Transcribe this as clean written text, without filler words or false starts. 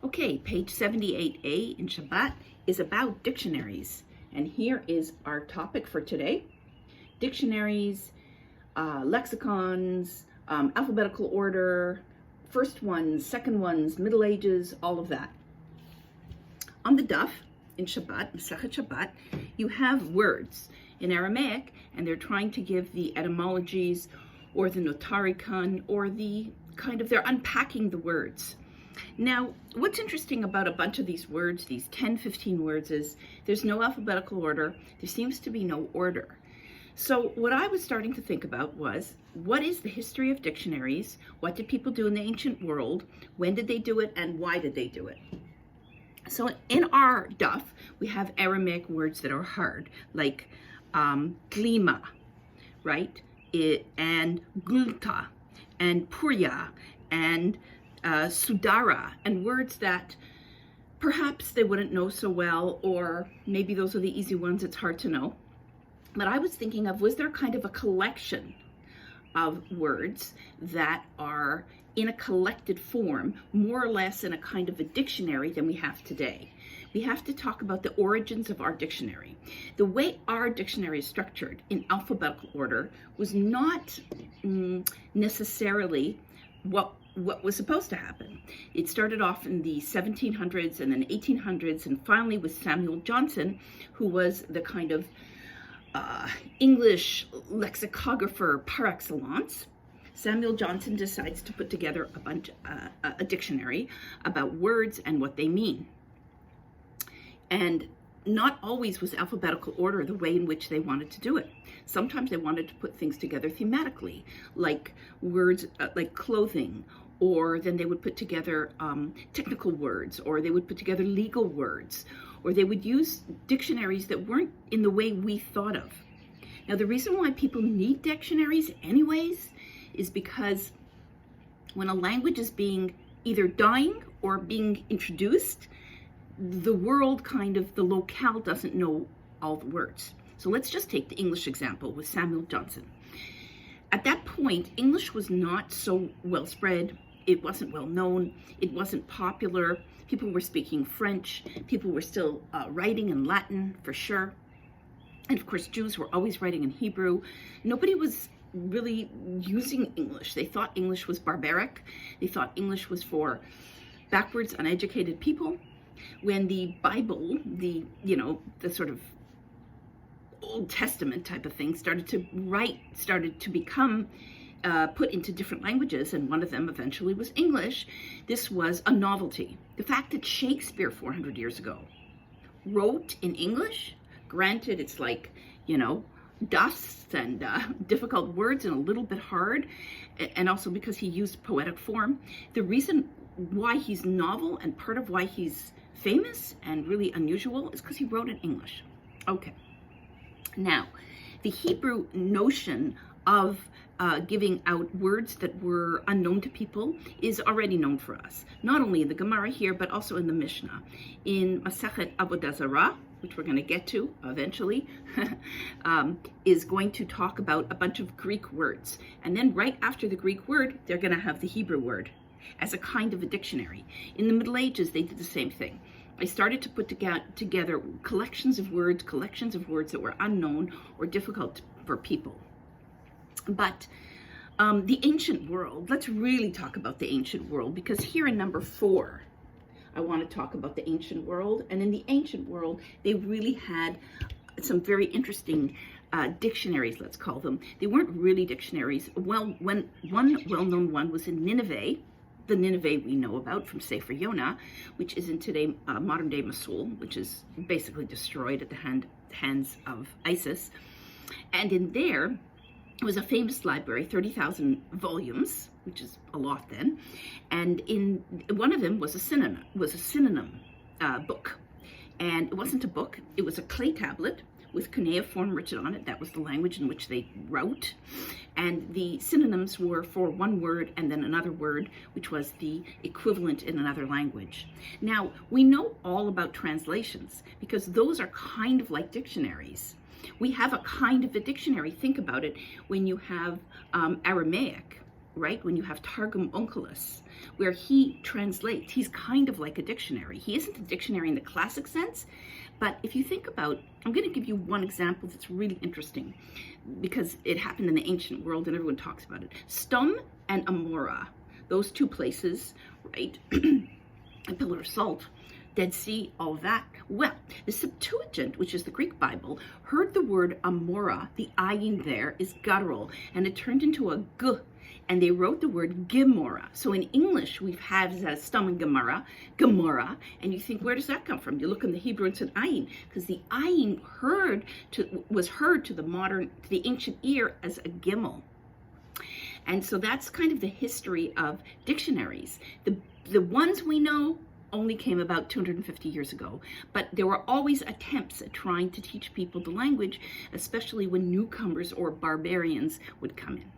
Okay, page 78A in Shabbat is about dictionaries. And here is our topic for today. Dictionaries, lexicons, alphabetical order, first ones, second ones, Middle Ages, all of that. On the daf in Shabbat, Masechet Shabbat, you have words in Aramaic, and they're trying to give the etymologies or the notarikon or the they're unpacking the words. Now, what's interesting about a bunch of these words, these 10, 15 words, is there's no alphabetical order. There seems to be no order. So what I was starting to think about was, what is the history of dictionaries? What did people do in the ancient world? When did they do it, and why did they do it? So in our daf, we have Aramaic words that are hard, like glima, right? And gulta, and purya, and sudara, and words that perhaps they wouldn't know so well, or maybe those are the easy ones, it's hard to know. But I was thinking of, was there kind of a collection of words that are in a collected form, more or less in a kind of a dictionary than we have today? We have to talk about the origins of our dictionary. The way our dictionary is structured in alphabetical order was not necessarily what was supposed to happen. It started off in the 1700s and then 1800s, and finally with Samuel Johnson, who was the kind of English lexicographer par excellence. Samuel Johnson decides to put together a dictionary about words and what they mean. And not always was alphabetical order the way in which they wanted to do it. Sometimes they wanted to put things together thematically, like words like clothing, or then they would put together technical words, or they would put together legal words, or they would use dictionaries that weren't in the way we thought of. Now, the reason why people need dictionaries anyways is because when a language is being either dying or being introduced, the world the locale doesn't know all the words. So let's just take the English example with Samuel Johnson. At that point, English was not so well spread. It wasn't well known. It wasn't popular. People were speaking French. People were still writing in Latin, for sure. And of course, Jews were always writing in Hebrew. Nobody was really using English. They thought English was barbaric. They thought English was for backwards, uneducated people. When the Bible, the sort of Old Testament type of thing started to become put into different languages, and one of them eventually was English, this was a novelty. The fact that Shakespeare 400 years ago wrote in English, granted it's like, dust and difficult words and a little bit hard, and also because he used poetic form. The reason why he's novel and part of why he's famous and really unusual is because he wrote in English. Okay. Now, the Hebrew notion of giving out words that were unknown to people is already known for us, not only in the Gemara here, but also in the Mishnah. In Masechet Avodah Zarah, which we're going to get to eventually, is going to talk about a bunch of Greek words. And then right after the Greek word, they're going to have the Hebrew word as a kind of a dictionary. In the Middle Ages, they did the same thing. I started to put together collections of words that were unknown or difficult for people. But the ancient world, let's really talk about the ancient world, because here in number 4, I want to talk about the ancient world. And in the ancient world, they really had some very interesting dictionaries, let's call them. They weren't really dictionaries. Well, one well-known one was in Nineveh, the Nineveh we know about from Sefer Yonah, which is in today modern-day Mosul, which is basically destroyed at the hands of ISIS. And in there was a famous library, 30,000 volumes, which is a lot then. And in one of them was a synonym book. And it wasn't a book, it was a clay tablet with cuneiform written on it. That was the language in which they wrote. And the synonyms were for one word and then another word, which was the equivalent in another language. Now, we know all about translations because those are kind of like dictionaries. We have a kind of a dictionary. Think about it when you have Aramaic right? When you have Targum Onkelos, where he translates, he's kind of like a dictionary. He isn't a dictionary in the classic sense, but if you think about, I'm going to give you one example that's really interesting because it happened in the ancient world and everyone talks about it. Stum and Amora, those two places, right? A pillar of salt, Dead Sea, all that. Well, the Septuagint, which is the Greek Bible, heard the word Amora, the ayin there is guttural, and it turned into a g, and they wrote the word Gomorrah. So in English, we've had Stum and Gomorrah, and you think, where does that come from? You look in the Hebrew, it's an ayin, because the ayin was heard to the ancient ear as a gimel. And so that's kind of the history of dictionaries. The ones we know only came about 250 years ago, but there were always attempts at trying to teach people the language, especially when newcomers or barbarians would come in.